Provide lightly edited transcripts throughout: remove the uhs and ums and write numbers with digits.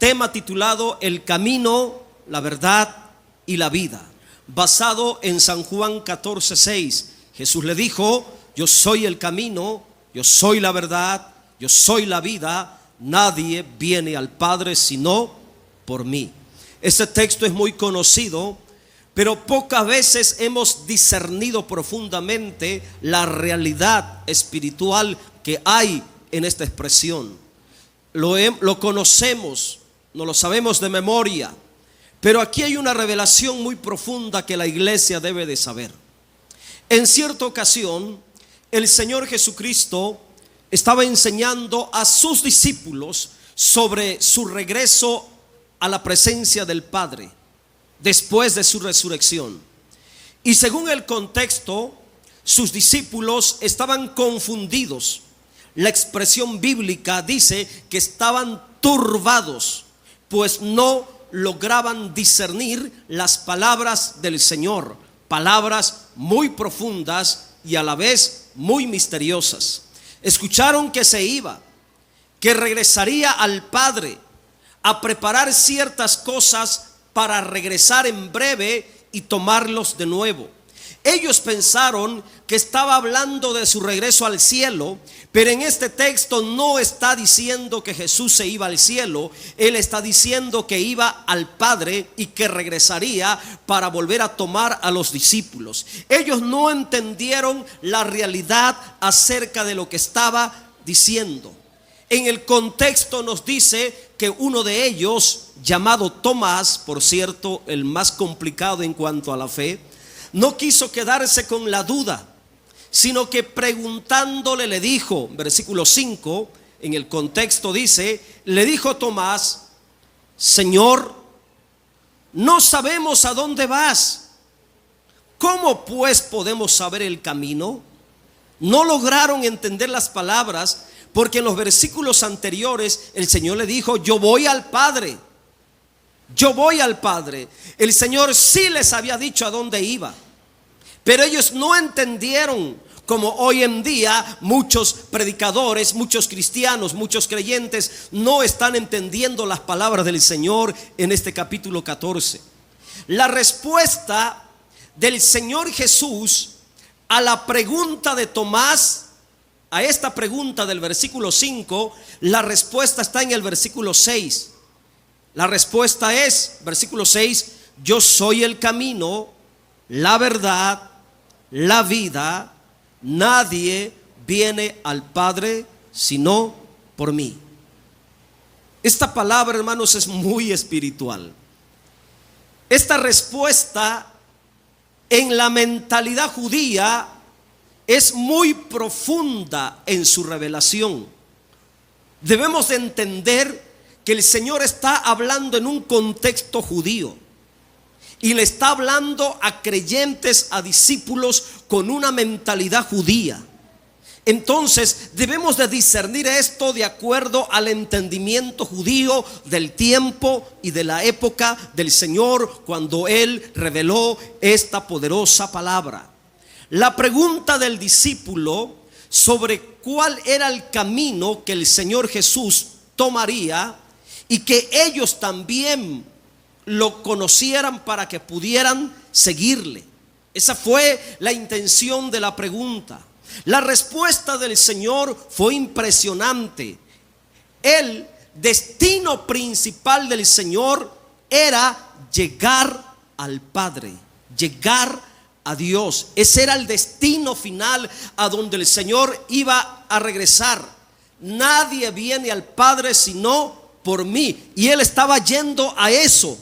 tema titulado El camino, la verdad y la vida, basado en San Juan 14:6. Jesús le dijo: yo soy el camino, yo soy la verdad, yo soy la vida, nadie viene al Padre sino por mí. Este texto es muy conocido, pero pocas veces hemos discernido profundamente la realidad espiritual que hay en esta expresión. Lo conocemos, no lo sabemos de memoria, pero aquí hay una revelación muy profunda que la iglesia debe de saber. En cierta ocasión, el Señor Jesucristo estaba enseñando a sus discípulos sobre su regreso a la presencia del Padre después de su resurrección. Y según el contexto, sus discípulos estaban confundidos. La expresión bíblica dice que estaban turbados, pues no lograban discernir las palabras del Señor, palabras muy profundas y a la vez muy misteriosas. Escucharon que se iba, que regresaría al Padre a preparar ciertas cosas para regresar en breve y tomarlos de nuevo. Ellos pensaron que estaba hablando de su regreso al cielo, pero en este texto no está diciendo que Jesús se iba al cielo. Él está diciendo que iba al Padre y que regresaría para volver a tomar a los discípulos. Ellos no entendieron la realidad acerca de lo que estaba diciendo. En el contexto nos dice que uno de ellos, llamado Tomás, por cierto, el más complicado en cuanto a la fe, no quiso quedarse con la duda, sino que preguntándole le dijo, versículo 5, en el contexto dice, le dijo Tomás: Señor, no sabemos a dónde vas, ¿cómo pues podemos saber el camino? No lograron entender las palabras, porque en los versículos anteriores el Señor le dijo: yo voy al Padre, yo voy al Padre. El Señor sí les había dicho a dónde iba, pero ellos no entendieron, como hoy en día muchos predicadores, muchos cristianos, muchos creyentes no están entendiendo las palabras del Señor en este capítulo 14. La respuesta del Señor Jesús a la pregunta de Tomás, a esta pregunta del versículo 5, la respuesta está en el versículo 6. La respuesta es, versículo 6, yo soy el camino, la verdad, la vida, nadie viene al Padre sino por mí. Esta palabra, hermanos, es muy espiritual. Esta respuesta en la mentalidad judía es muy profunda en su revelación. Debemos de entender que el Señor está hablando en un contexto judío y le está hablando a creyentes, a discípulos con una mentalidad judía. Entonces debemos de discernir esto de acuerdo al entendimiento judío del tiempo y de la época del Señor cuando Él reveló esta poderosa palabra. La pregunta del discípulo sobre cuál era el camino que el Señor Jesús tomaría y que ellos también lo conocieran para que pudieran seguirle. Esa fue la intención de la pregunta. La respuesta del Señor fue impresionante. El destino principal del Señor era llegar al Padre, llegar a Dios. Ese era el destino final a donde el Señor iba a regresar. Nadie viene al Padre sino por mí. Y Él estaba yendo a eso,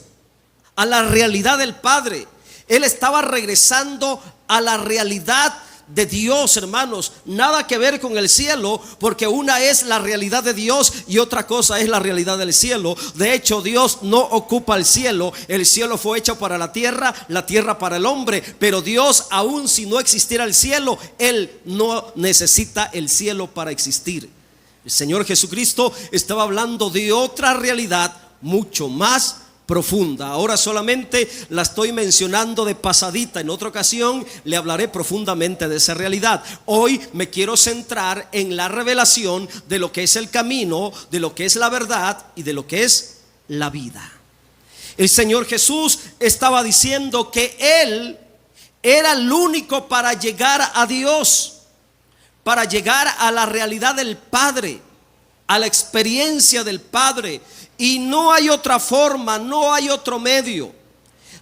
a la realidad del Padre. Él estaba regresando a la realidad de Dios, hermanos. Nada que ver con el cielo, porque una es la realidad de Dios y otra cosa es la realidad del cielo. De hecho, Dios no ocupa el cielo. El cielo fue hecho para la tierra para el hombre. Pero Dios, aun si no existiera el cielo, Él no necesita el cielo para existir. El Señor Jesucristo estaba hablando de otra realidad mucho más profunda. Ahora solamente la estoy mencionando de pasadita. En otra ocasión le hablaré profundamente de esa realidad. Hoy me quiero centrar en la revelación de lo que es el camino, de lo que es la verdad y de lo que es la vida. El Señor Jesús estaba diciendo que Él era el único para llegar a Dios, para llegar a la realidad del Padre, a la experiencia del Padre. Y no hay otra forma, no hay otro medio.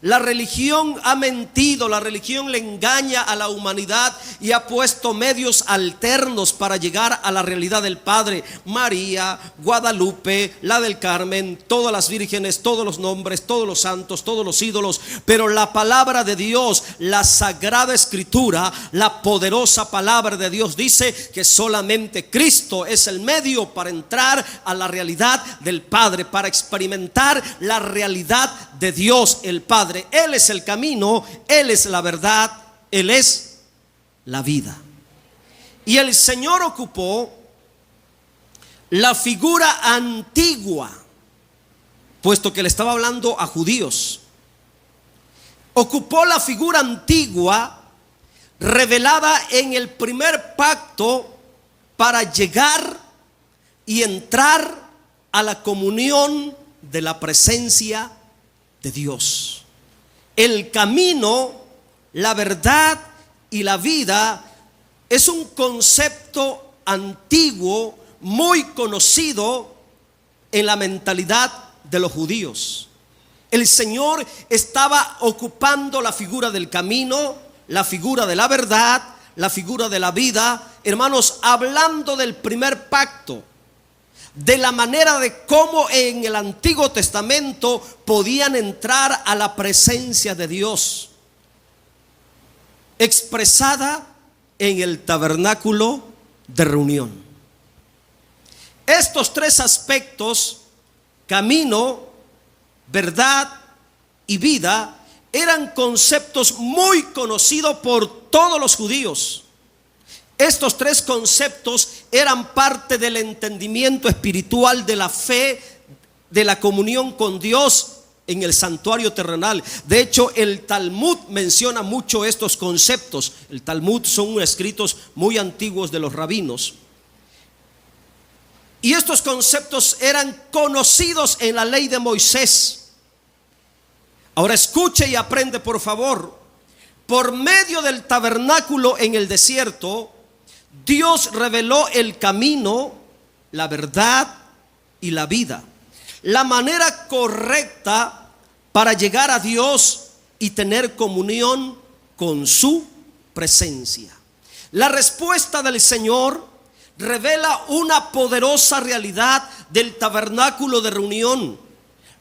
La religión ha mentido, la religión le engaña a la humanidad y ha puesto medios alternos para llegar a la realidad del Padre. María, Guadalupe, la del Carmen, todas las vírgenes, todos los nombres, todos los santos, todos los ídolos. Pero la palabra de Dios, la sagrada escritura, la poderosa palabra de Dios dice que solamente Cristo es el medio para entrar a la realidad del Padre, para experimentar la realidad de Dios el Padre. Él es el camino, Él es la verdad, Él es la vida. Y el Señor ocupó la figura antigua, puesto que le estaba hablando a judíos. Ocupó la figura antigua revelada en el primer pacto para llegar y entrar a la comunión de la presencia de Dios. El camino, la verdad y la vida es un concepto antiguo, muy conocido en la mentalidad de los judíos. El Señor estaba ocupando la figura del camino, la figura de la verdad, la figura de la vida, hermanos, hablando del primer pacto, de la manera de cómo en el Antiguo Testamento podían entrar a la presencia de Dios, expresada en el tabernáculo de reunión. Estos tres aspectos, camino, verdad y vida, eran conceptos muy conocidos por todos los judíos. Estos tres conceptos eran parte del entendimiento espiritual de la fe, de la comunión con Dios en el santuario terrenal. De hecho, el Talmud menciona mucho estos conceptos. El Talmud son escritos muy antiguos de los rabinos. Y estos conceptos eran conocidos en la ley de Moisés. Ahora escuche y aprende, por favor. Por medio del tabernáculo en el desierto, Dios reveló el camino, la verdad y la vida. La manera correcta para llegar a Dios y tener comunión con su presencia. La respuesta del Señor revela una poderosa realidad del tabernáculo de reunión.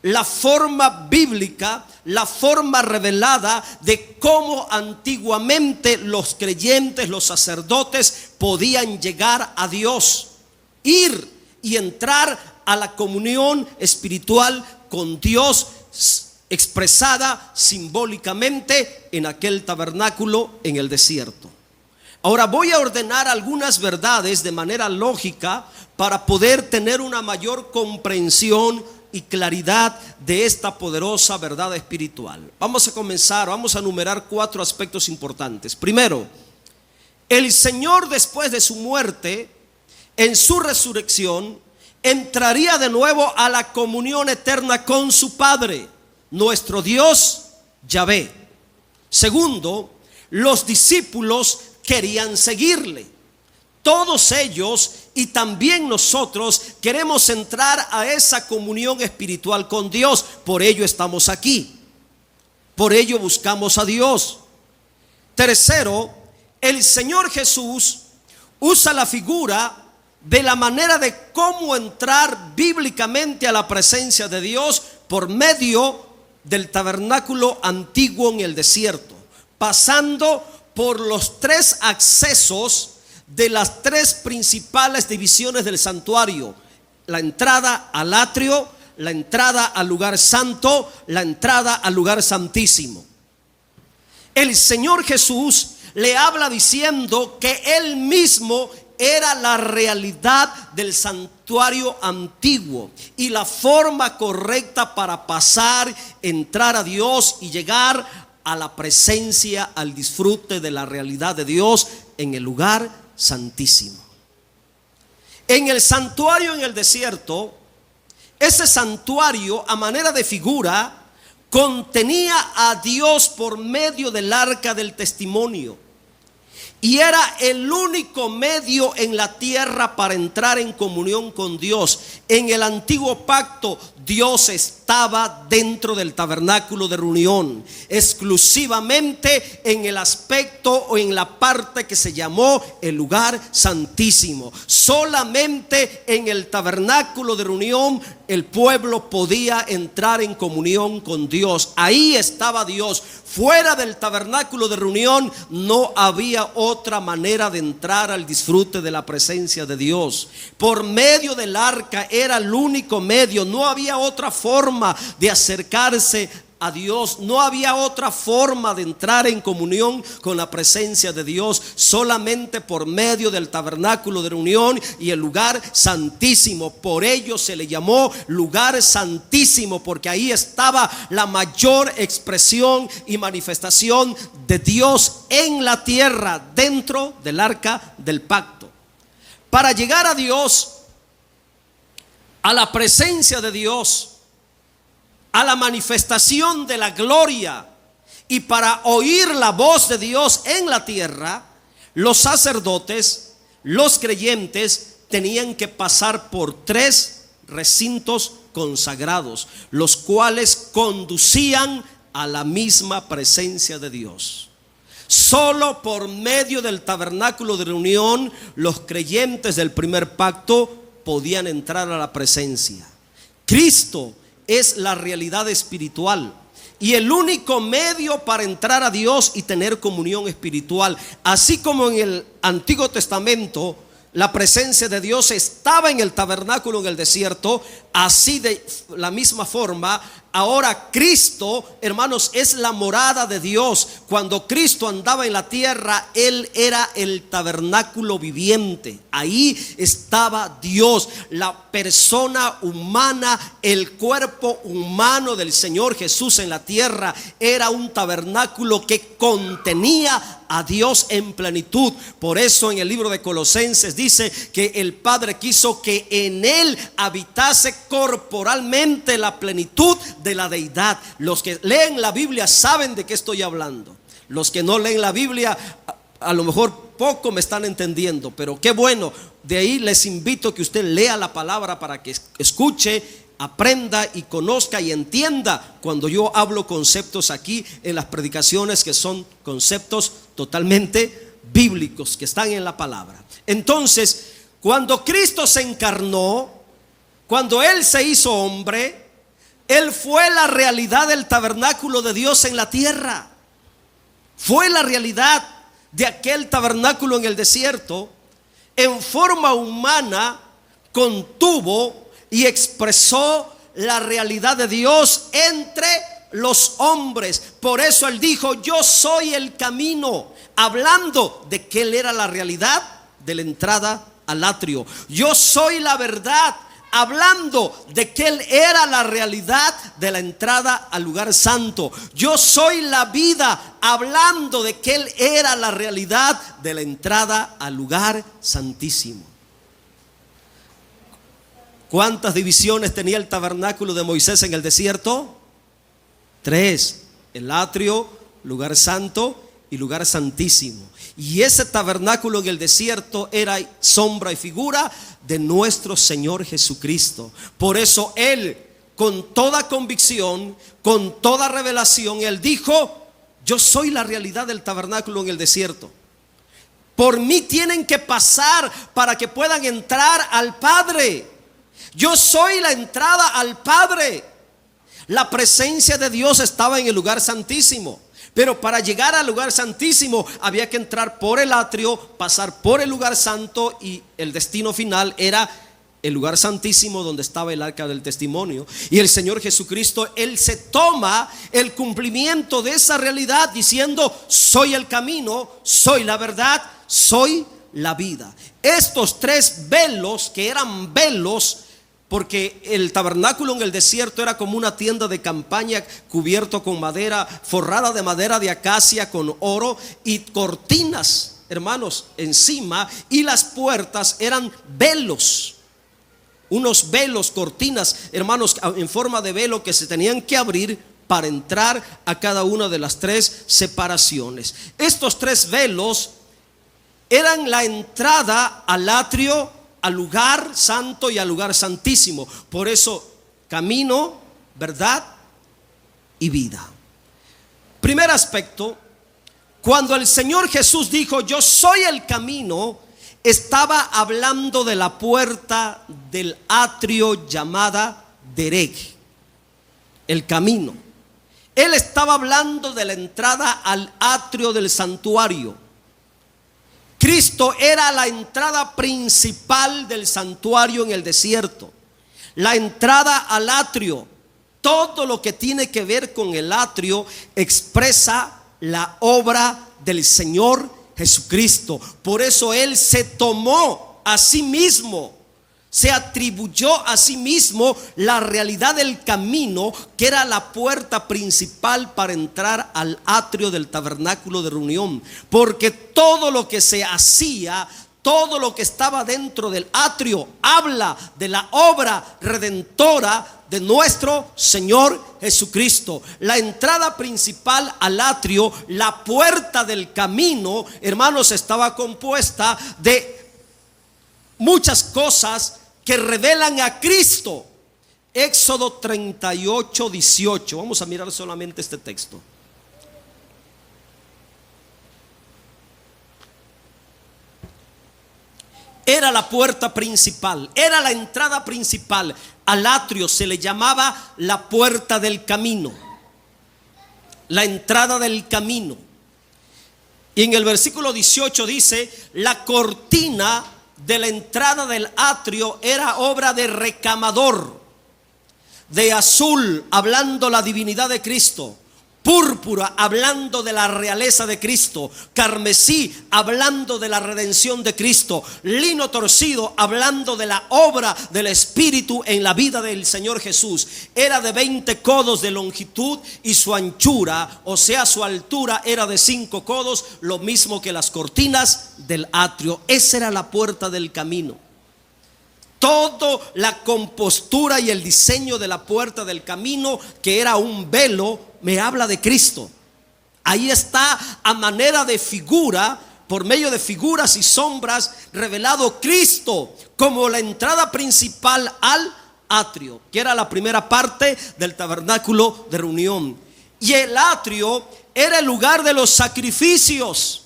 La forma bíblica, la forma revelada de cómo antiguamente los creyentes, los sacerdotes podían llegar a Dios, ir y entrar a la comunión espiritual con Dios, expresada simbólicamente en aquel tabernáculo en el desierto. Ahora voy a ordenar algunas verdades de manera lógica para poder tener una mayor comprensión y claridad de esta poderosa verdad espiritual. Vamos a comenzar, vamos a enumerar 4 aspectos importantes. Primero, el Señor, después de su muerte, en su resurrección, entraría de nuevo a la comunión eterna con su Padre, nuestro Dios Yahvé. Segundo, los discípulos querían seguirle. Todos ellos y también nosotros queremos entrar a esa comunión espiritual con Dios. Por ello estamos aquí. Por ello buscamos a Dios. Tercero, el Señor Jesús usa la figura de la manera de cómo entrar bíblicamente a la presencia de Dios por medio del tabernáculo antiguo en el desierto, pasando por los 3 accesos de las 3 principales divisiones del santuario: la entrada al atrio, la entrada al lugar santo, la entrada al lugar santísimo. El Señor Jesús le habla diciendo que Él mismo era la realidad del santuario antiguo y la forma correcta para pasar, entrar a Dios y llegar a la presencia, al disfrute de la realidad de Dios en el lugar santísimo. En el santuario en el desierto, Ese santuario, a manera de figura, contenía a Dios por medio del arca del testimonio. Y era el único medio en la tierra para entrar en comunión con Dios. En el antiguo pacto, Dios estaba dentro del tabernáculo de reunión, exclusivamente en el aspecto o en la parte que se llamó el lugar santísimo. Solamente en el tabernáculo de reunión el pueblo podía entrar en comunión con Dios. Ahí estaba Dios. Fuera del tabernáculo de reunión no había otra manera de entrar al disfrute de la presencia de Dios. Por medio del arca era el único medio. No había otra forma de acercarse a Dios. No había otra forma de entrar en comunión con la presencia de Dios, solamente por medio del tabernáculo de reunión y el lugar santísimo. Por ello se le llamó lugar santísimo, porque ahí estaba la mayor expresión y manifestación de Dios en la tierra, dentro del arca del pacto. Para llegar a Dios, a la presencia de Dios, a la manifestación de la gloria, y para oír la voz de Dios en la tierra, los sacerdotes, los creyentes, tenían que pasar por 3 recintos consagrados, los cuales conducían a la misma presencia de Dios. Solo por medio del tabernáculo de reunión los creyentes del primer pacto podían entrar a la presencia. Cristo es la realidad espiritual y el único medio para entrar a Dios y tener comunión espiritual. Así como en el Antiguo Testamento la presencia de Dios estaba en el tabernáculo en el desierto, así de la misma forma ahora Cristo, hermanos, es la morada de Dios. Cuando Cristo andaba en la tierra, Él era el tabernáculo viviente. Ahí estaba Dios, la persona humana, el cuerpo humano del Señor Jesús en la tierra era un tabernáculo que contenía a Dios en plenitud. Por eso en el libro de Colosenses dice que el Padre quiso que en Él habitase corporalmente la plenitud de la deidad. Los que leen la Biblia saben de qué estoy hablando. Los que no leen la Biblia a lo mejor poco me están entendiendo, pero qué bueno. De ahí les invito a que usted lea la palabra para que escuche, aprenda y conozca y entienda cuando yo hablo conceptos aquí en las predicaciones, que son conceptos totalmente bíblicos que están en la palabra. Entonces, cuando Cristo se encarnó, cuando Él se hizo hombre, Él fue la realidad del tabernáculo de Dios en la tierra. Fue la realidad de aquel tabernáculo en el desierto. En forma humana contuvo y expresó la realidad de Dios entre los hombres. Por eso Él dijo: yo soy el camino, hablando de que Él era la realidad de la entrada al atrio. Yo soy la verdad, hablando de que Él era la realidad de la entrada al lugar santo. Yo soy la vida, hablando de que Él era la realidad de la entrada al lugar santísimo. ¿Cuántas divisiones tenía el tabernáculo de Moisés en el desierto? 3: el atrio, lugar santo y lugar santísimo. Y ese tabernáculo en el desierto era sombra y figura de nuestro Señor Jesucristo. Por eso Él, con toda convicción, con toda revelación, Él dijo: yo soy la realidad del tabernáculo en el desierto. Por mí tienen que pasar para que puedan entrar al Padre. Yo soy la entrada al Padre. La presencia de Dios estaba en el lugar santísimo, pero para llegar al lugar santísimo había que entrar por el atrio, pasar por el lugar santo, y el destino final era el lugar santísimo donde estaba el arca del testimonio. Y el Señor Jesucristo, Él se toma el cumplimiento de esa realidad diciendo: soy el camino, soy la verdad, soy la vida. Estos 3 velos, que eran velos, porque el tabernáculo en el desierto era como una tienda de campaña cubierto con madera, forrada de madera de acacia con oro, y cortinas, hermanos, encima, y las puertas eran velos. unos velos, cortinas, hermanos, en forma de velo que se tenían que abrir para entrar a cada una de las tres separaciones. Estos tres velos eran la entrada al atrio, al lugar santo y al lugar santísimo. Por eso, camino, verdad y vida. Primer aspecto, cuando el Señor Jesús dijo: yo soy el camino, estaba hablando de la puerta del atrio llamada Dereg, el camino. Él estaba hablando de la entrada al atrio del santuario. Cristo era la entrada principal del santuario en el desierto. La entrada al atrio, todo lo que tiene que ver con el atrio expresa la obra del Señor Jesucristo. Por eso Él se tomó a sí mismo, se atribuyó a sí mismo la realidad del camino, que era la puerta principal para entrar al atrio del tabernáculo de reunión. Porque todo lo que se hacía, todo lo que estaba dentro del atrio, habla de la obra redentora de nuestro Señor Jesucristo. La entrada principal al atrio, la puerta del camino, hermanos, estaba compuesta de muchas cosas que revelan a Cristo. Éxodo 38, 18. Vamos a mirar solamente este texto. Era la puerta principal, era la entrada principal. Al atrio se le llamaba la puerta del camino, la entrada del camino. Y en el versículo 18 dice: la cortina de la entrada del atrio era obra de recamador, de azul, hablando la divinidad de Cristo; púrpura, hablando de la realeza de Cristo; carmesí, hablando de la redención de Cristo; lino torcido, hablando de la obra del Espíritu en la vida del Señor Jesús. Era de 20 codos de longitud y su anchura, o sea, su altura, era de 5 codos, lo mismo que las cortinas del atrio. Esa era la puerta del camino. Toda la compostura y el diseño de la puerta del camino, que era un velo, me habla de Cristo. Ahí está, a manera de figura, por medio de figuras y sombras, revelado Cristo como la entrada principal al atrio, que era la primera parte del tabernáculo de reunión. Y el atrio era el lugar de los sacrificios.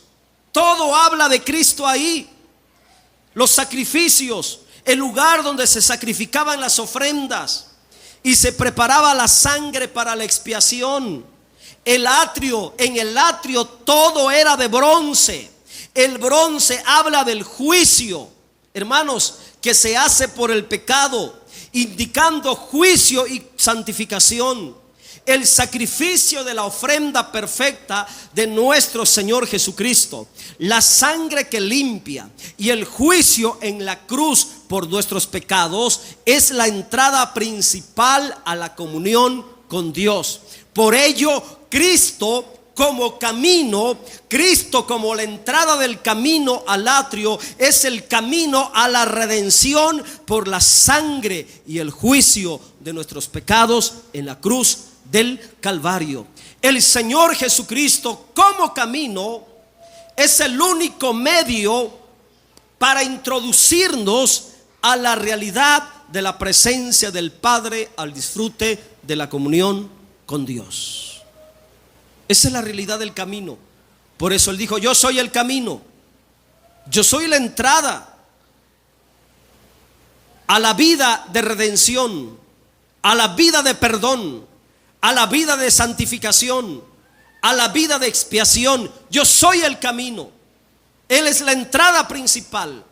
Todo habla de Cristo ahí. Los sacrificios, el lugar donde se sacrificaban las ofrendas y se preparaba la sangre para la expiación. El atrio, en el atrio todo era de bronce. El bronce habla del juicio, hermanos, que se hace por el pecado, indicando juicio y santificación. El sacrificio de la ofrenda perfecta de nuestro Señor Jesucristo, la sangre que limpia, y el juicio en la cruz por nuestros pecados, es la entrada principal a la comunión con Dios. Por ello, Cristo como camino, Cristo como la entrada del camino al atrio, es el camino a la redención por la sangre y el juicio de nuestros pecados en la cruz del Calvario. El Señor Jesucristo como camino es el único medio para introducirnos a la realidad de la presencia del Padre, al disfrute de la comunión con Dios. Esa es la realidad del camino. Por eso Él dijo: yo soy el camino, yo soy la entrada a la vida de redención, a la vida de perdón, a la vida de santificación, a la vida de expiación. Yo soy el camino. Él es la entrada principal.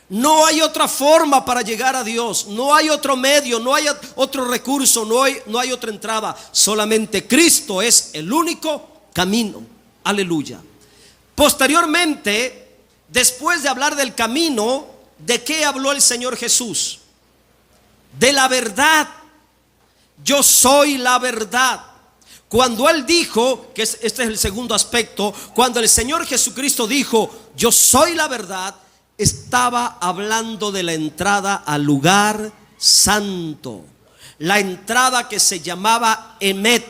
No hay otra forma para llegar a Dios. No hay otro medio, no hay otro recurso, no hay otra entrada. Solamente Cristo es el único camino. Aleluya. Posteriormente, después de hablar del camino, ¿de qué habló el Señor Jesús? De la verdad. Yo soy la verdad. Cuando Él dijo, que este es el segundo aspecto, cuando el Señor Jesucristo dijo: yo soy la verdad, estaba hablando de la entrada al lugar santo. La entrada que se llamaba Emet,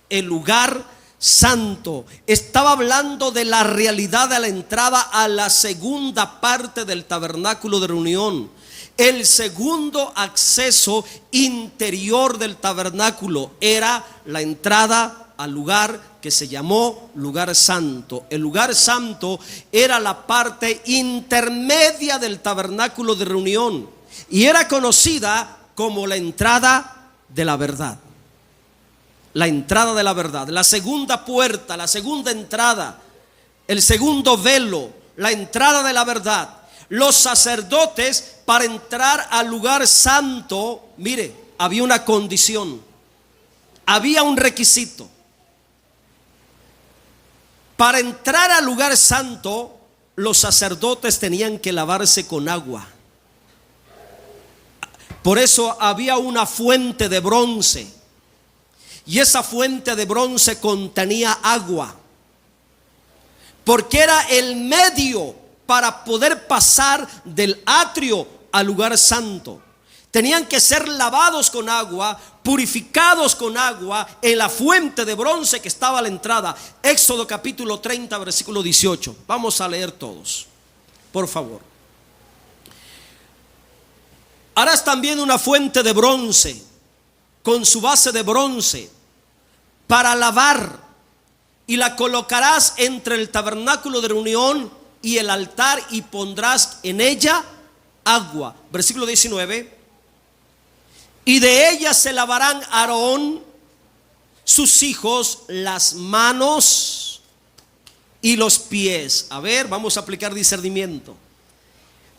el lugar santo. Estaba hablando de la realidad de la entrada a la segunda parte del tabernáculo de reunión. El segundo acceso interior del tabernáculo era la entrada al lugar que se llamó lugar santo. El lugar santo era la parte intermedia del tabernáculo de reunión y era conocida como la entrada de la verdad. La entrada de la verdad, la segunda puerta, la segunda entrada, el segundo velo, la entrada de la verdad. Los sacerdotes, para entrar al lugar santo, mire, había una condición, había un requisito. Para entrar al lugar santo, los sacerdotes tenían que lavarse con agua. Por eso había una fuente de bronce, y esa fuente de bronce contenía agua, porque era el medio para poder pasar del atrio al lugar santo. Tenían que ser lavados con agua, purificados con agua en la fuente de bronce que estaba a la entrada. Éxodo capítulo 30, versículo 18. Vamos a leer todos, por favor. Harás también una fuente de bronce con su base de bronce para lavar, y la colocarás entre el tabernáculo de reunión y el altar, y pondrás en ella agua. Versículo 19. Y de ella se lavarán Aarón, sus hijos, las manos y los pies. A ver, vamos a aplicar discernimiento.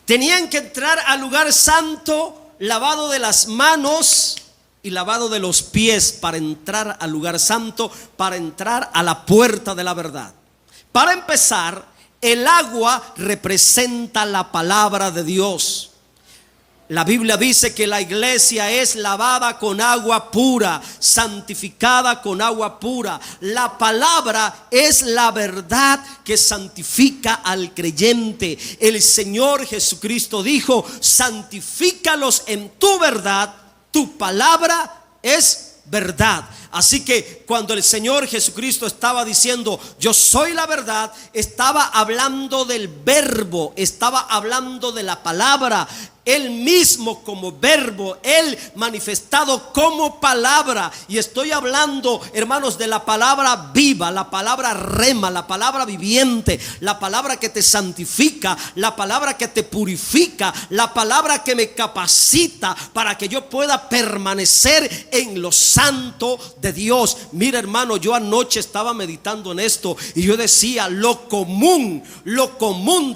Tenían que entrar al lugar santo lavado de las manos y lavado de los pies para entrar al lugar santo, para entrar a la puerta de la verdad. Para empezar, el agua representa la palabra de Dios. La Biblia dice que la iglesia es lavada con agua pura, santificada con agua pura. La palabra es la verdad que santifica al creyente. El Señor Jesucristo dijo: santifícalos en tu verdad, tu palabra es verdad. Así que cuando el Señor Jesucristo estaba diciendo yo soy la verdad, estaba hablando del verbo, estaba hablando de la palabra. Él mismo como verbo, Él manifestado como palabra. Y estoy hablando, hermanos, de la palabra viva, la palabra rema, la palabra viviente, la palabra que te santifica, la palabra que te purifica, la palabra que me capacita para que yo pueda permanecer en lo santo de Dios. Mira, hermano, yo anoche estaba meditando en esto y yo decía: lo común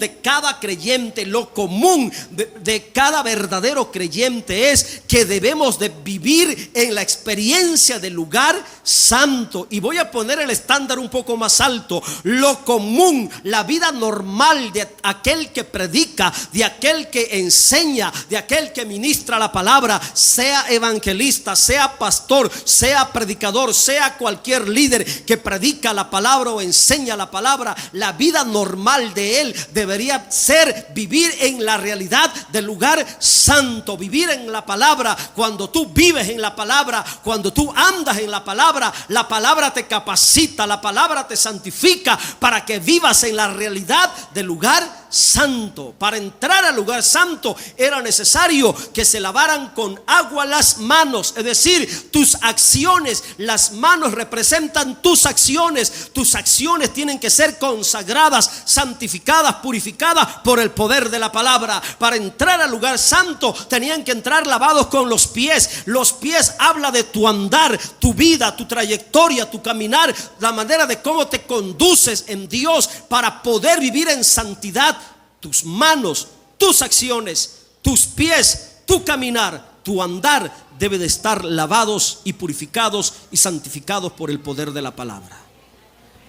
de cada creyente, lo común de cada verdadero creyente es que debemos de vivir en la experiencia del lugar santo. Y voy a poner el estándar un poco más alto. Lo común, la vida normal de aquel que predica, de aquel que enseña, de aquel que ministra la palabra, sea evangelista, sea pastor, sea predicador, sea cualquier líder que predica la palabra o enseña la palabra, la vida normal de él debería ser vivir en la realidad del lugar santo, vivir en la palabra. Cuando tú vives en la palabra, cuando tú andas en la palabra te capacita, la palabra te santifica para que vivas en la realidad del lugar santo. Para entrar al lugar santo era necesario que se lavaran con agua las manos, es decir, tus acciones. Las manos representan tus acciones. Tus acciones tienen que ser consagradas, santificadas, purificadas por el poder de la palabra. Para entrar al lugar santo tenían que entrar lavados con los pies. Los pies habla de tu andar, tu vida, tu trayectoria, tu caminar, la manera de cómo te conduces en Dios para poder vivir en santidad. Tus manos, tus acciones, tus pies, tu caminar, tu andar debe de estar lavados y purificados y santificados por el poder de la palabra,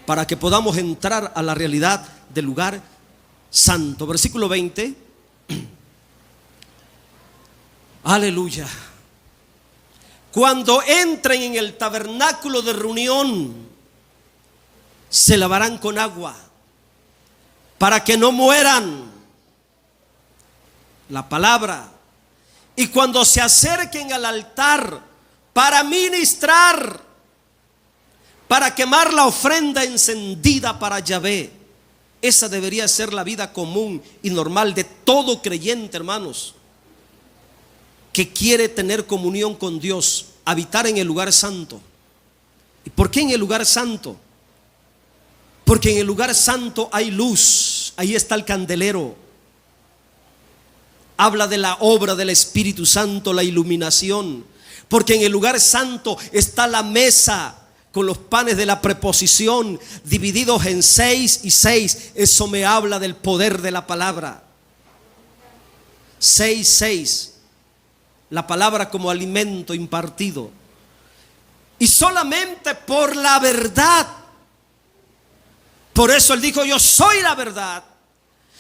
para que podamos entrar a la realidad del lugar santo. Versículo 20. Aleluya. Cuando entren en el tabernáculo de reunión, se lavarán con agua para que no mueran. La palabra Y cuando se acerquen al altar para ministrar, para quemar la ofrenda encendida para Yahvé, esa debería ser la vida común y normal de todo creyente, hermanos, que quiere tener comunión con Dios, habitar en el lugar santo. ¿Y por qué en el lugar santo? Porque en el lugar santo hay luz, ahí está el candelero. Habla de la obra del Espíritu Santo, la iluminación. Porque en el lugar santo está la mesa con los panes de la preposición divididos en 6 y 6. Eso me habla del poder de la palabra. 6, 6. La palabra como alimento impartido. Y solamente por la verdad. Por eso él dijo: yo soy la verdad.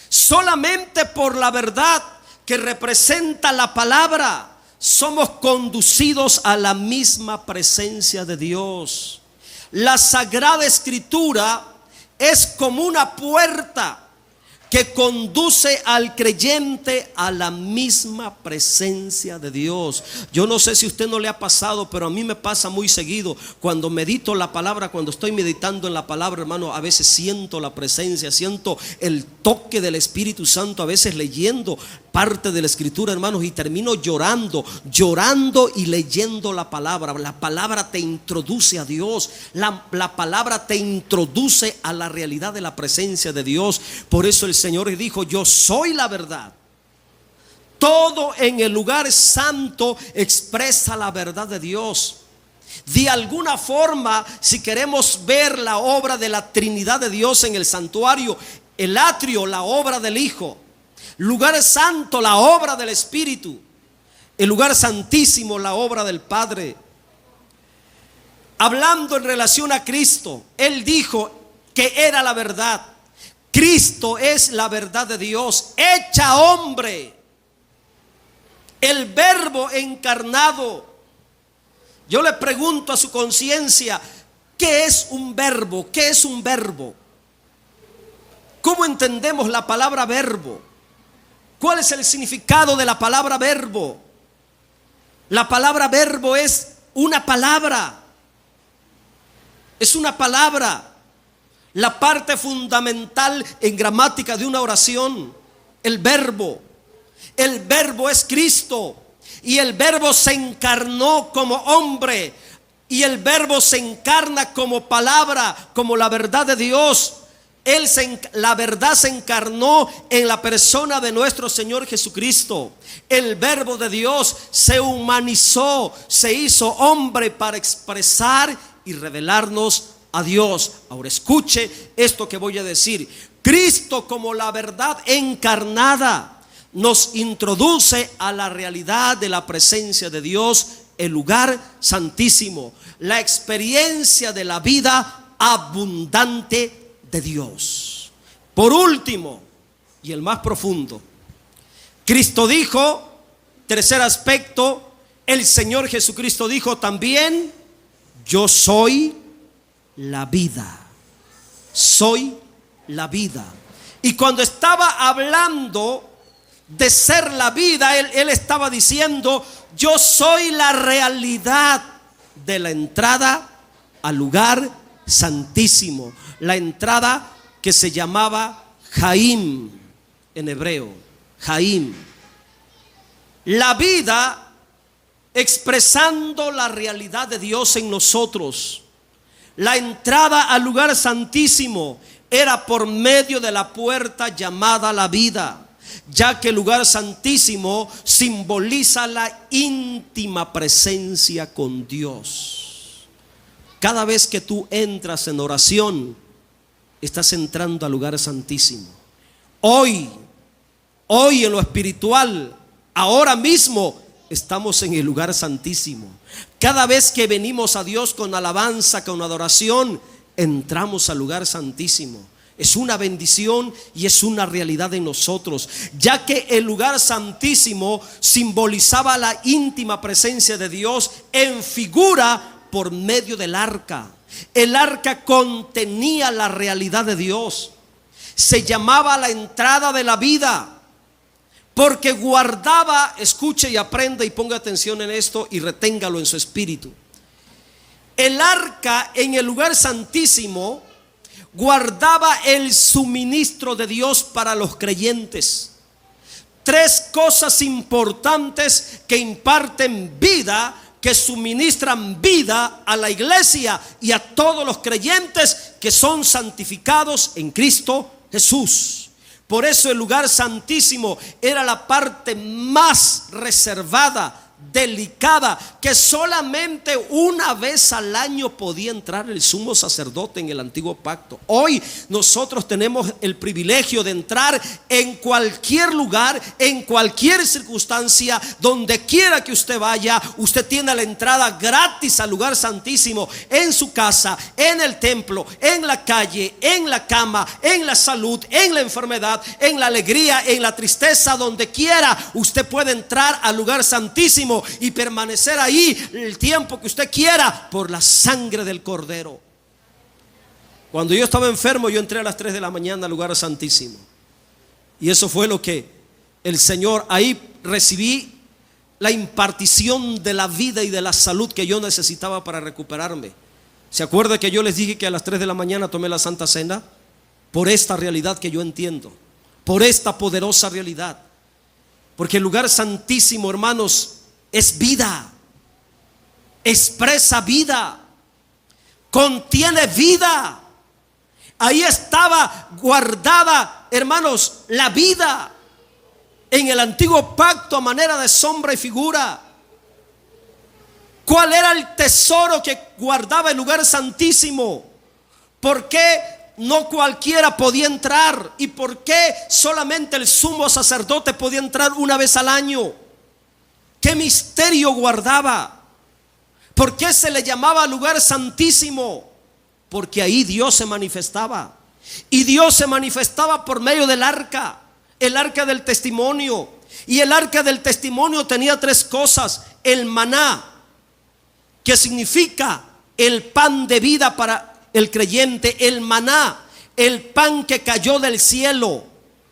Solamente por la verdad que representa la palabra somos conducidos a la misma presencia de Dios. La Sagrada Escritura es como una puerta que conduce al creyente a la misma presencia de Dios. Yo no sé si a usted no le ha pasado, pero a mí me pasa muy seguido. Cuando medito la palabra, cuando estoy meditando en la palabra, hermano, a veces siento la presencia, siento el toque del Espíritu Santo, a veces leyendo parte de la Escritura, hermanos, y termino llorando y leyendo la palabra. La palabra te introduce a Dios, la palabra te introduce a la realidad de la presencia de Dios. Por eso el Señor dijo: yo soy la verdad. Todo en el lugar santo expresa la verdad de Dios. De alguna forma, si queremos ver la obra de la Trinidad de Dios en el santuario, el atrio, la obra del Hijo; lugar santo, la obra del Espíritu; el lugar santísimo, la obra del Padre. Hablando en relación a Cristo, Él dijo que era la verdad. Cristo es la verdad de Dios hecha hombre, el Verbo encarnado. Yo le pregunto a su conciencia: ¿qué es un verbo? ¿Qué es un verbo? ¿Cómo entendemos la palabra verbo? ¿Cuál es el significado de la palabra verbo? La palabra verbo es una palabra. Es una palabra. La parte fundamental en gramática de una oración, el verbo. El verbo es Cristo. Y el verbo se encarnó como hombre. Y el verbo se encarna como palabra, como la verdad de Dios. La verdad se encarnó en la persona de nuestro Señor Jesucristo. El Verbo de Dios se humanizó, se hizo hombre para expresar y revelarnos a Dios. Ahora escuche esto que voy a decir. Cristo, como la verdad encarnada, nos introduce a la realidad de la presencia de Dios, el lugar santísimo, la experiencia de la vida abundante de Dios. Por último, y el más profundo, Cristo dijo, tercer aspecto, el Señor Jesucristo dijo también: yo soy la vida. Soy la vida. Y cuando estaba hablando de ser la vida, él estaba diciendo: yo soy la realidad de la entrada al lugar santísimo. La entrada que se llamaba Jaim en hebreo. Jaim. La vida expresando la realidad de Dios en nosotros. La entrada al lugar santísimo era por medio de la puerta llamada la vida, ya que el lugar santísimo simboliza la íntima presencia con Dios. Cada vez que tú entras en oración, estás entrando al lugar santísimo. Hoy en lo espiritual, ahora mismo estamos en el lugar santísimo. Cada vez que venimos a Dios con alabanza, con adoración, entramos al lugar santísimo. Es una bendición y es una realidad en nosotros, ya que el lugar santísimo simbolizaba la íntima presencia de Dios en figura por medio del arca. El arca contenía la realidad de Dios. Se llamaba la entrada de la vida, porque guardaba, escuche y aprenda y ponga atención en esto y reténgalo en su espíritu. El arca en el lugar santísimo guardaba el suministro de Dios para los creyentes. Tres cosas importantes que imparten vida, que suministran vida a la iglesia y a todos los creyentes que son santificados en Cristo Jesús. Por eso el lugar santísimo era la parte más reservada, delicada, que solamente una vez al año podía entrar el sumo sacerdote en el antiguo pacto. Hoy nosotros tenemos el privilegio de entrar en cualquier lugar, en cualquier circunstancia, donde quiera que usted vaya. Usted tiene la entrada gratis al lugar santísimo, en su casa, en el templo, en la calle, en la cama, en la salud, en la enfermedad, en la alegría, en la tristeza, donde quiera usted puede entrar al lugar santísimo y permanecer ahí el tiempo que usted quiera por la sangre del Cordero. Cuando yo estaba enfermo, yo entré a las 3 de la mañana al lugar santísimo, y eso fue lo que el Señor, ahí recibí la impartición de la vida y de la salud que yo necesitaba para recuperarme. ¿Se acuerda que yo les dije que a las 3 de la mañana tomé la Santa Cena? Por esta realidad que yo entiendo, por esta poderosa realidad. Porque el lugar santísimo, hermanos, es vida, expresa vida, contiene vida. Ahí estaba guardada, hermanos, la vida en el antiguo pacto a manera de sombra y figura. ¿Cuál era el tesoro que guardaba el lugar santísimo? ¿Por qué no cualquiera podía entrar? ¿Y por qué solamente el sumo sacerdote podía entrar una vez al año? ¿Qué misterio guardaba? ¿Por qué se le llamaba lugar santísimo? Porque ahí Dios se manifestaba. Y Dios se manifestaba por medio del arca, el arca del testimonio. Y el arca del testimonio tenía tres cosas: el maná, que significa el pan de vida para el creyente. El maná, el pan que cayó del cielo,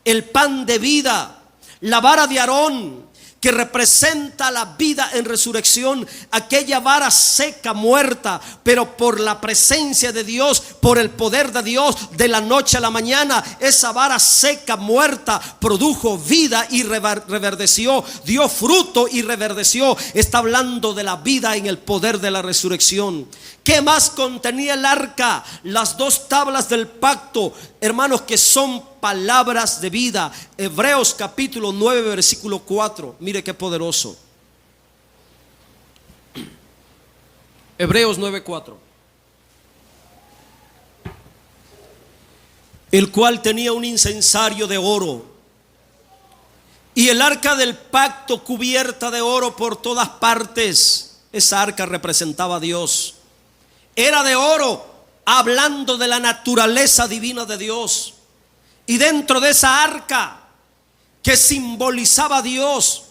el pan de vida. La vara de Aarón, que representa la vida en resurrección, aquella vara seca, muerta, pero por la presencia de Dios, por el poder de Dios, de la noche a la mañana, esa vara seca, muerta, produjo vida y reverdeció, dio fruto y reverdeció. Está hablando de la vida en el poder de la resurrección. ¿Qué más contenía el arca? Las dos tablas del pacto, hermanos, que son palabras de vida. Hebreos capítulo 9 versículo 4. Mire qué poderoso. Hebreos 9:4. El cual tenía un incensario de oro, y el arca del pacto cubierta de oro por todas partes. Esa arca representaba a Dios. Era de oro, hablando de la naturaleza divina de Dios. Y dentro de esa arca que simbolizaba a Dios,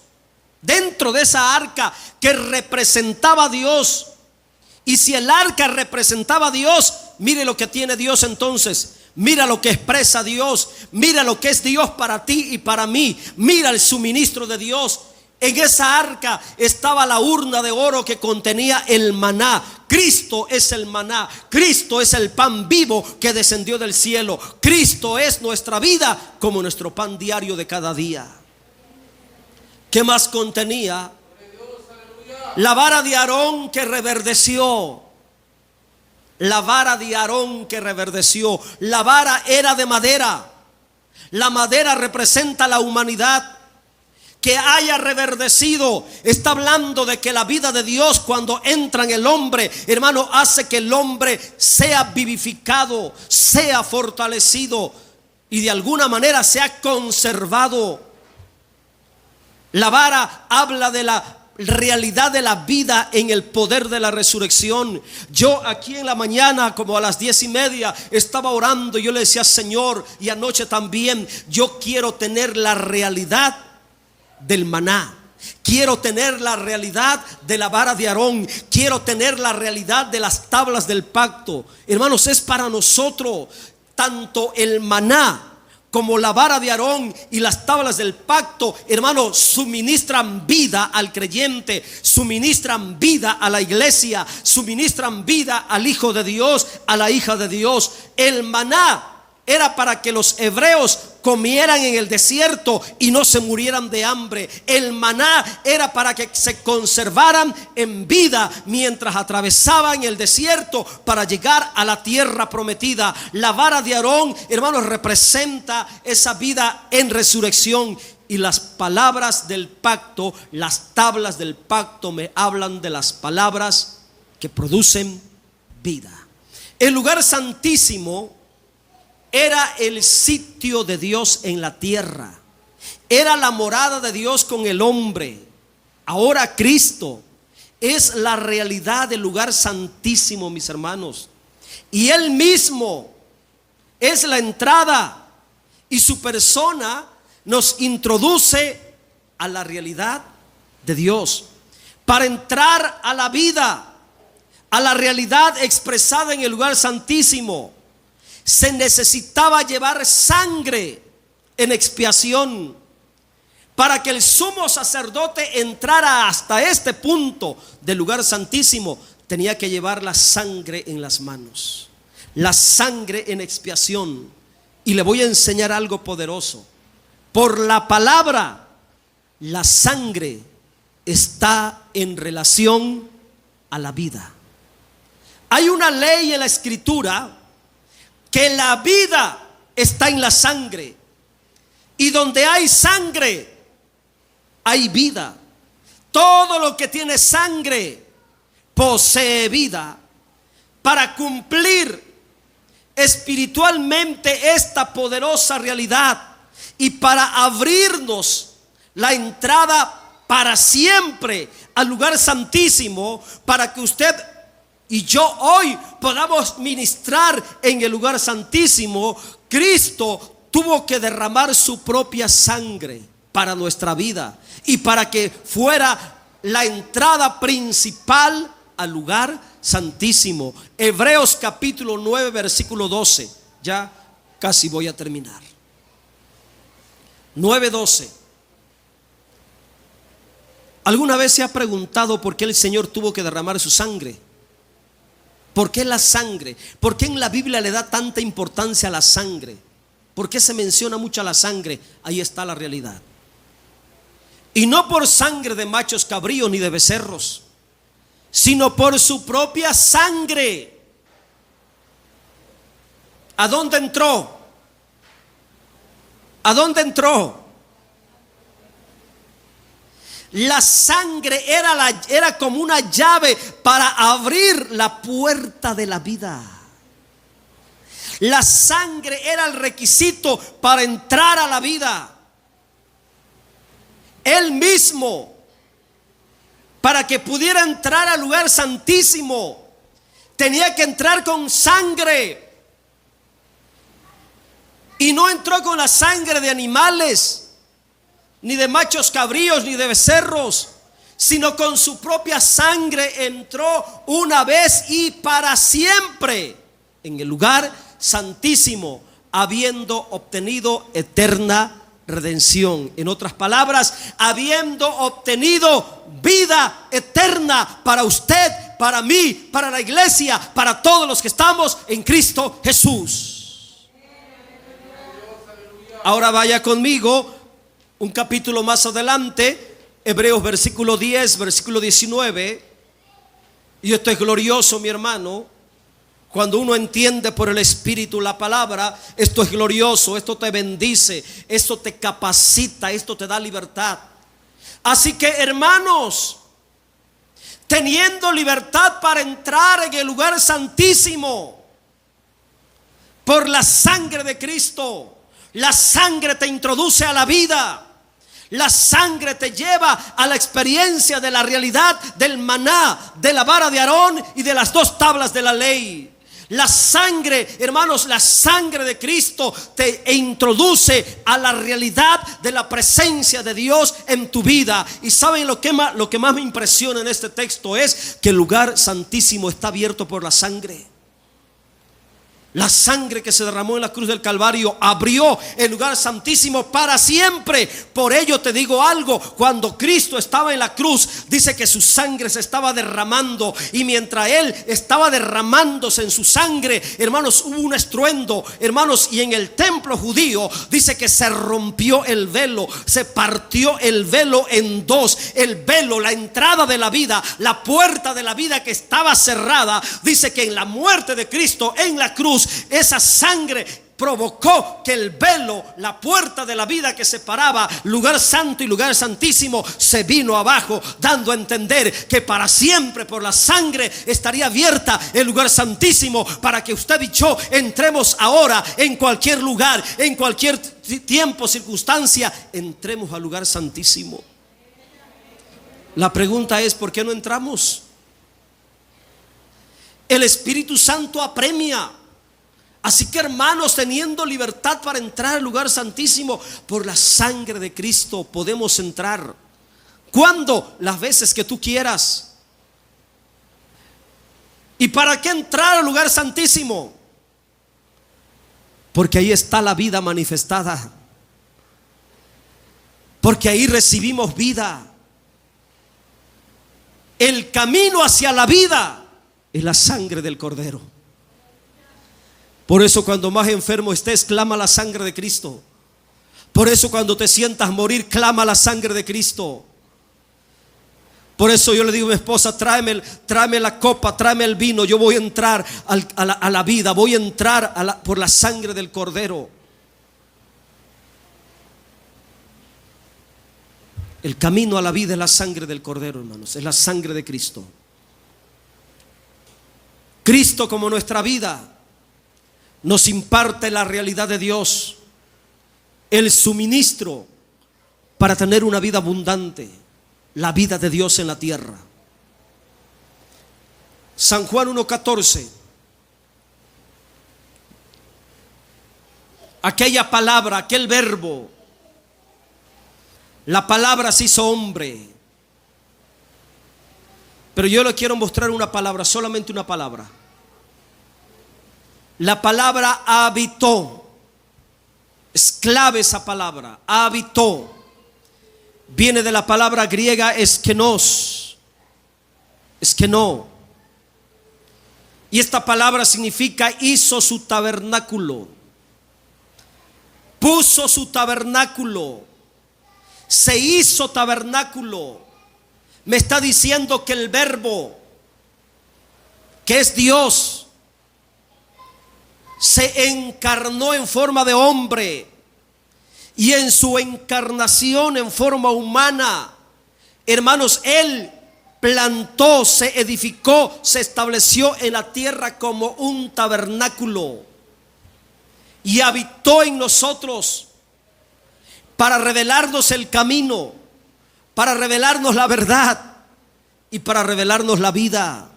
dentro de esa arca que representaba a Dios, y si el arca representaba a Dios, mire lo que tiene Dios entonces. Mira lo que expresa Dios, mira lo que es Dios para ti y para mí. Mira el suministro de Dios. En esa arca estaba la urna de oro que contenía el maná. Cristo es el maná. Cristo es el pan vivo que descendió del cielo. Cristo es nuestra vida como nuestro pan diario de cada día. ¿Qué más contenía? La vara de Aarón que reverdeció. La vara de Aarón que reverdeció. La vara era de madera. La madera representa la humanidad. Que haya reverdecido, está hablando de que la vida de Dios, cuando entra en el hombre, hermano, hace que el hombre sea vivificado, sea fortalecido y de alguna manera sea conservado. La vara habla de la realidad de la vida en el poder de la resurrección. Yo aquí en la mañana, como a las 10:30, estaba orando. Yo le decía: Señor, y anoche también, yo quiero tener la realidad del maná. Quiero tener la realidad de la vara de Aarón. Quiero tener la realidad de las tablas del pacto. Hermanos, es para nosotros tanto el maná como la vara de Aarón y las tablas del pacto, hermano, suministran vida al creyente, suministran vida a la iglesia, suministran vida al Hijo de Dios, a la hija de Dios. El maná era para que los hebreos comieran en el desierto y no se murieran de hambre. El maná era para que se conservaran en vida mientras atravesaban el desierto para llegar a la tierra prometida. La vara de Aarón, hermanos, representa esa vida en resurrección. Y las palabras del pacto, las tablas del pacto, me hablan de las palabras que producen vida. El lugar santísimo era el sitio de Dios en la tierra. Era la morada de Dios con el hombre. Ahora Cristo es la realidad del lugar santísimo, mis hermanos. Y Él mismo es la entrada. Y su persona nos introduce a la realidad de Dios. Para entrar a la vida, a la realidad expresada en el lugar santísimo, se necesitaba llevar sangre en expiación. Para que el sumo sacerdote entrara hasta este punto del lugar santísimo, tenía que llevar la sangre en las manos, la sangre en expiación. Y le voy a enseñar algo poderoso. Por la palabra, la sangre está en relación a la vida. Hay una ley en la Escritura que la vida está en la sangre, y donde hay sangre hay vida. Todo lo que tiene sangre posee vida. Para cumplir espiritualmente esta poderosa realidad y para abrirnos la entrada para siempre al lugar santísimo, para que usted y yo hoy podamos ministrar en el lugar santísimo, Cristo tuvo que derramar su propia sangre para nuestra vida y para que fuera la entrada principal al lugar santísimo. Hebreos capítulo 9 versículo 12. Ya casi voy a terminar. 9:12. ¿Alguna vez se ha preguntado por qué el Señor tuvo que derramar su sangre? ¿Por qué la sangre? ¿Por qué en la Biblia le da tanta importancia a la sangre? ¿Por qué se menciona mucho a la sangre? Ahí está la realidad. Y no por sangre de machos cabríos ni de becerros, sino por su propia sangre. ¿A dónde entró? ¿A dónde entró? La sangre era como una llave para abrir la puerta de la vida. La sangre era el requisito para entrar a la vida. Él mismo, para que pudiera entrar al lugar santísimo, tenía que entrar con sangre. Y no entró con la sangre de animales, ni de machos cabríos, ni de becerros, sino con su propia sangre entró una vez y para siempre en el lugar santísimo, habiendo obtenido eterna redención. En otras palabras, habiendo obtenido vida eterna para usted, para mí, para la iglesia, para todos los que estamos en Cristo Jesús. Ahora vaya conmigo un capítulo más adelante, Hebreos versículo 10, versículo 19. Y esto es glorioso, mi hermano. Cuando uno entiende por el Espíritu la palabra, esto es glorioso, esto te bendice, esto te capacita, esto te da libertad. Así que, hermanos, teniendo libertad para entrar en el lugar santísimo por la sangre de Cristo, la sangre te introduce a la vida. La sangre te lleva a la experiencia de la realidad del maná, de la vara de Aarón y de las 2 tablas de la ley. La sangre, hermanos, la sangre de Cristo te introduce a la realidad de la presencia de Dios en tu vida. Y saben lo que más me impresiona en este texto es que el lugar santísimo está abierto por la sangre. La sangre que se derramó en la cruz del Calvario abrió el lugar santísimo para siempre. Por ello te digo algo: cuando Cristo estaba en la cruz, dice que su sangre se estaba derramando, y mientras Él estaba derramándose en su sangre, hermanos, hubo un estruendo, hermanos, y en el templo judío dice que se rompió el velo, se partió el velo en dos. El velo, la entrada de la vida, la puerta de la vida que estaba cerrada, dice que en la muerte de Cristo en la cruz, esa sangre provocó que el velo, la puerta de la vida que separaba lugar santo y lugar santísimo, se vino abajo, dando a entender que para siempre por la sangre estaría abierta el lugar santísimo, para que usted y yo entremos ahora en cualquier lugar, en cualquier tiempo, circunstancia, entremos al lugar santísimo. La pregunta es: ¿por qué no entramos? El Espíritu Santo apremia. Así que, hermanos, teniendo libertad para entrar al lugar santísimo por la sangre de Cristo, podemos entrar. ¿Cuándo? Las veces que tú quieras. ¿Y para qué entrar al lugar santísimo? Porque ahí está la vida manifestada. Porque ahí recibimos vida. El camino hacia la vida es la sangre del Cordero. Por eso cuando más enfermo estés, clama la sangre de Cristo. Por eso cuando te sientas morir, clama la sangre de Cristo. Por eso yo le digo a mi esposa: tráeme la copa, tráeme el vino. Yo voy a entrar a la vida, voy a entrar por la sangre del Cordero. El camino a la vida es la sangre del Cordero, hermanos, es la sangre de Cristo. Cristo como nuestra vida nos imparte la realidad de Dios, el suministro para tener una vida abundante, la vida de Dios en la tierra. San Juan 1:14. Aquella palabra, aquel verbo, la palabra se hizo hombre. Pero yo le quiero mostrar una palabra, solamente una palabra. La palabra habitó. Es clave esa palabra, habitó. Viene de la palabra griega eskenos. Eskenó. Y esta palabra significa hizo su tabernáculo. Puso su tabernáculo. Se hizo tabernáculo. Me está diciendo que el verbo, que es Dios, se encarnó en forma de hombre, y en su encarnación en forma humana, hermanos, Él plantó, se edificó, se estableció en la tierra como un tabernáculo y habitó en nosotros para revelarnos el camino, para revelarnos la verdad y para revelarnos la vida.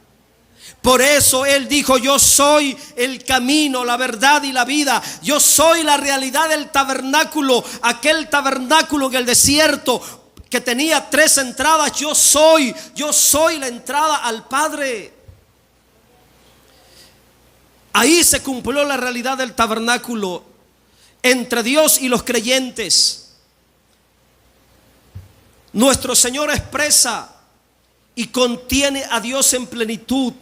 Por eso Él dijo: yo soy el camino, la verdad y la vida. Yo soy la realidad del tabernáculo, aquel tabernáculo en el desierto que tenía 3 entradas. Yo soy la entrada al Padre. Ahí se cumplió la realidad del tabernáculo entre Dios y los creyentes. Nuestro Señor expresa y contiene a Dios en plenitud.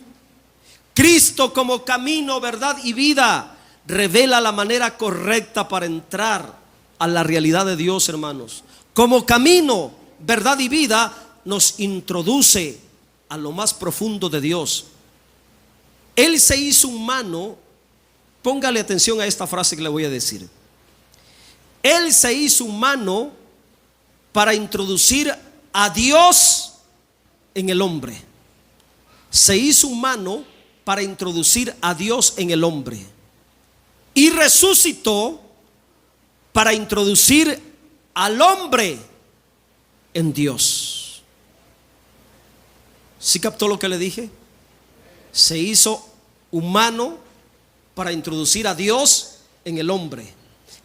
Cristo como camino, verdad y vida revela la manera correcta para entrar a la realidad de Dios, hermanos. Como camino, verdad y vida nos introduce a lo más profundo de Dios. Él se hizo humano. Póngale atención a esta frase que le voy a decir. Él se hizo humano para introducir a Dios en el hombre. Se hizo humano para introducir a Dios en el hombre, y resucitó para introducir al hombre en Dios. ¿Sí captó lo que le dije? Se hizo humano para introducir a Dios en el hombre.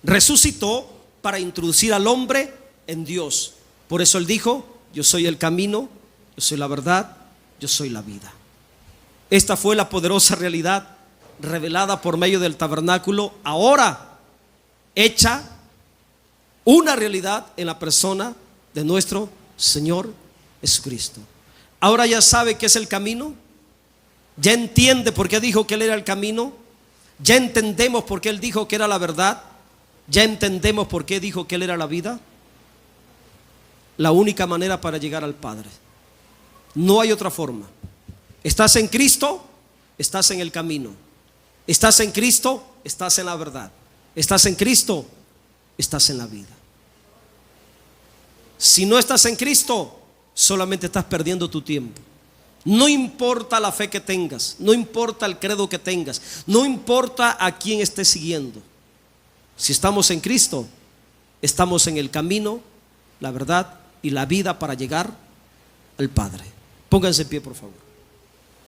Resucitó para introducir al hombre en Dios. Por eso Él dijo: yo soy el camino, yo soy la verdad, yo soy la vida. Esta fue la poderosa realidad revelada por medio del tabernáculo, ahora hecha una realidad en la persona de nuestro Señor Jesucristo. Ahora ya sabe qué es el camino, ya entiende por qué dijo que Él era el camino, ya entendemos por qué Él dijo que era la verdad, ya entendemos por qué dijo que Él era la vida. La única manera para llegar al Padre, no hay otra forma. Estás en Cristo, estás en el camino. Estás en Cristo, estás en la verdad. Estás en Cristo, estás en la vida. Si no estás en Cristo, solamente estás perdiendo tu tiempo. No importa la fe que tengas, no importa el credo que tengas, no importa a quién estés siguiendo. Si estamos en Cristo, estamos en el camino, la verdad y la vida para llegar al Padre. Pónganse en pie, por favor.